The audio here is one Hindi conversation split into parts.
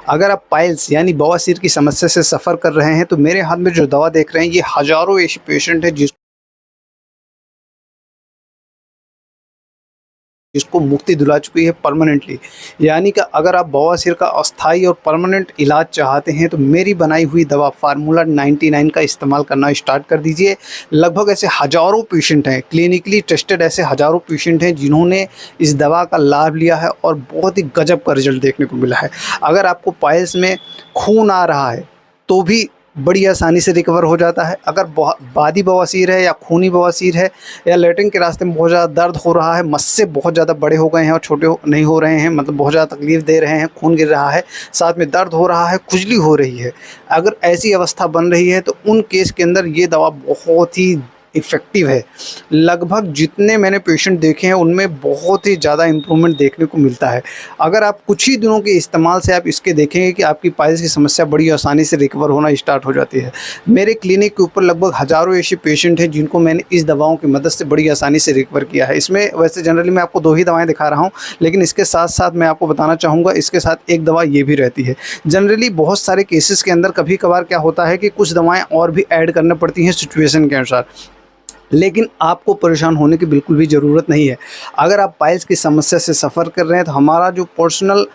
अगर आप पाइल्स यानी बवासीर की समस्या से सफ़र कर रहे हैं तो मेरे हाथ में जो दवा देख रहे हैं ये हज़ारों ऐसे पेशेंट हैं जिसको मुक्ति दिला चुकी है परमानेंटली। यानी कि अगर आप बवासीर का अस्थायी और परमानेंट इलाज चाहते हैं तो मेरी बनाई हुई दवा फार्मूला 99 का इस्तेमाल करना स्टार्ट कर दीजिए। लगभग ऐसे हज़ारों पेशेंट हैं, क्लिनिकली टेस्टेड ऐसे हज़ारों पेशेंट हैं जिन्होंने इस दवा का लाभ लिया है और बहुत ही गजब का रिजल्ट देखने को मिला है। अगर आपको पाइल्स में खून आ रहा है तो भी बड़ी आसानी से रिकवर हो जाता है। अगर बादी बवासीर है या खूनी बवासीर है या लैट्रिन के रास्ते में बहुत ज़्यादा दर्द हो रहा है, मस्से बहुत ज़्यादा बड़े हो गए हैं और छोटे नहीं हो रहे हैं, मतलब बहुत ज़्यादा तकलीफ़ दे रहे हैं, खून गिर रहा है, साथ में दर्द हो रहा है, खुजली हो रही है, अगर ऐसी अवस्था बन रही है तो उन केस के अंदर ये दवा बहुत ही इफ़ेक्टिव है। लगभग जितने मैंने पेशेंट देखे हैं उनमें बहुत ही ज़्यादा इम्प्रूवमेंट देखने को मिलता है। अगर आप कुछ ही दिनों के इस्तेमाल से आप इसके देखेंगे कि आपकी पाइल्स की समस्या बड़ी आसानी से रिकवर होना स्टार्ट हो जाती है। मेरे क्लिनिक के ऊपर लगभग हज़ारों ऐसे पेशेंट हैं जिनको मैंने इस दवाओं की मदद से बड़ी आसानी से रिकवर किया है। इसमें वैसे जनरली मैं आपको 2 ही दवाएँ दिखा रहा हूँ, लेकिन इसके साथ-साथ मैं आपको बताना चाहूँगा इसके साथ एक दवा ये भी रहती है। जनरली बहुत सारे केसेस के अंदर कभी-कभार क्या होता है कि कुछ दवाएँ और भी ऐड करना पड़ती हैं सिचुएशन के अनुसार। लेकिन आपको परेशान होने की बिल्कुल भी ज़रूरत नहीं है। अगर आप पाइल्स की समस्या से सफ़र कर रहे हैं तो हमारा जो पर्सनल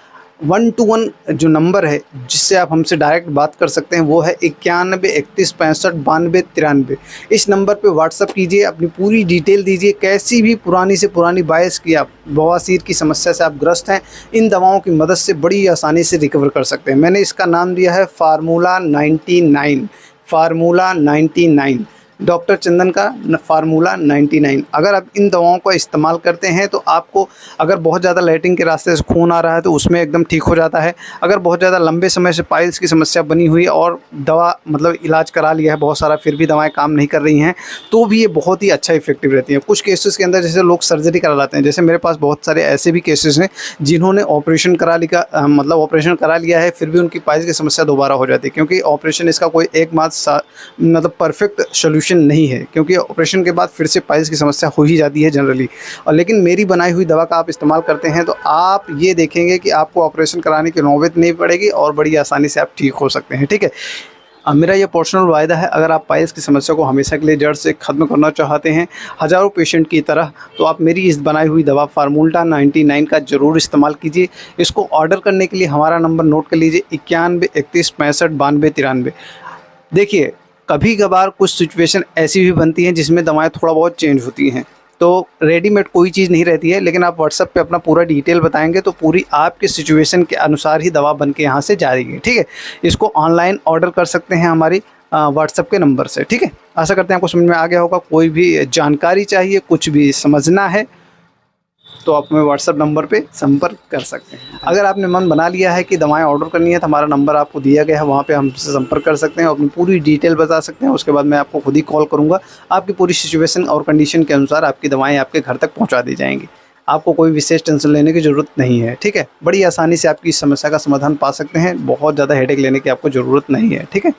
1 to 1 जो नंबर है जिससे आप हमसे डायरेक्ट बात कर सकते हैं वो है 91 31 65 92 93। इस नंबर पे व्हाट्सअप कीजिए, अपनी पूरी डिटेल दीजिए, कैसी भी पुरानी से पुरानी बायस की आप बवासीर की समस्या से आप ग्रस्त हैं, इन दवाओं की मदद से बड़ी आसानी से रिकवर कर सकते हैं। मैंने इसका नाम दिया है फार्मूला 99, फार्मूला 99, डॉक्टर चंदन का फार्मूला 99। अगर आप इन दवाओं का इस्तेमाल करते हैं तो आपको अगर बहुत ज़्यादा लैट्रिन के रास्ते से खून आ रहा है तो उसमें एकदम ठीक हो जाता है। अगर बहुत ज़्यादा लंबे समय से पाइल्स की समस्या बनी हुई और दवा मतलब इलाज करा लिया है बहुत सारा, फिर भी दवाएं काम नहीं कर रही हैं, तो भी ये बहुत ही अच्छा इफेक्टिव रहती हैं। कुछ केसेस के अंदर जैसे लोग सर्जरी करा लाते हैं, जैसे मेरे पास बहुत सारे ऐसे भी केसेस हैं जिन्होंने ऑपरेशन करा लिया, मतलब ऑपरेशन करा लिया है, फिर भी उनकी पाइल्स की समस्या दोबारा हो जाती है, क्योंकि ऑपरेशन इसका कोई एकमात्र मतलब परफेक्ट सोल्यूशन नहीं है, क्योंकि ऑपरेशन के बाद फिर से पाइल्स की समस्या हो ही जाती है जनरली। और लेकिन मेरी बनाई हुई दवा का आप इस्तेमाल करते हैं तो आप ये देखेंगे कि आपको ऑपरेशन कराने की नौबत नहीं पड़ेगी और बड़ी आसानी से आप ठीक हो सकते हैं। ठीक है, अब मेरा ये पर्सनल वायदा है, अगर आप पाइल्स की समस्या को हमेशा के लिए जड़ से ख़त्म करना चाहते हैं हज़ारों पेशेंट की तरह, तो आप मेरी इस बनाई हुई दवा फार्मूला 99 का ज़रूर इस्तेमाल कीजिए। इसको ऑर्डर करने के लिए हमारा नंबर नोट कर लीजिए 91 31 65 92 93। देखिए, कभी कभार कुछ सिचुएशन ऐसी भी बनती हैं जिसमें दवाएं थोड़ा बहुत चेंज होती हैं, तो रेडीमेड कोई चीज़ नहीं रहती है, लेकिन आप व्हाट्सएप पे अपना पूरा डिटेल बताएंगे तो पूरी आपके सिचुएशन के अनुसार ही दवा बन के यहाँ से जाएगी। ठीक है, इसको ऑनलाइन ऑर्डर कर सकते हैं हमारी व्हाट्सएप के नंबर से। ठीक है, आशा करते हैं आपको समझ में आ गया होगा। कोई भी जानकारी चाहिए, कुछ भी समझना है तो आप हमें व्हाट्सएप नंबर पे संपर्क कर सकते हैं। अगर आपने मन बना लिया है कि दवाएं ऑर्डर करनी है तो हमारा नंबर आपको दिया गया है, वहाँ पे हमसे संपर्क कर सकते हैं, अपनी पूरी डिटेल बता सकते हैं। उसके बाद मैं आपको खुद ही कॉल करूँगा, आपकी पूरी सिचुएशन और कंडीशन के अनुसार आपकी दवाएं आपके घर तक पहुँचा दी जाएंगी। आपको कोई विशेष टेंशन लेने की ज़रूरत नहीं है। ठीक है, बड़ी आसानी से आपकी इस समस्या का समाधान पा सकते हैं, बहुत ज़्यादा हेडेक लेने की आपको ज़रूरत नहीं है। ठीक है।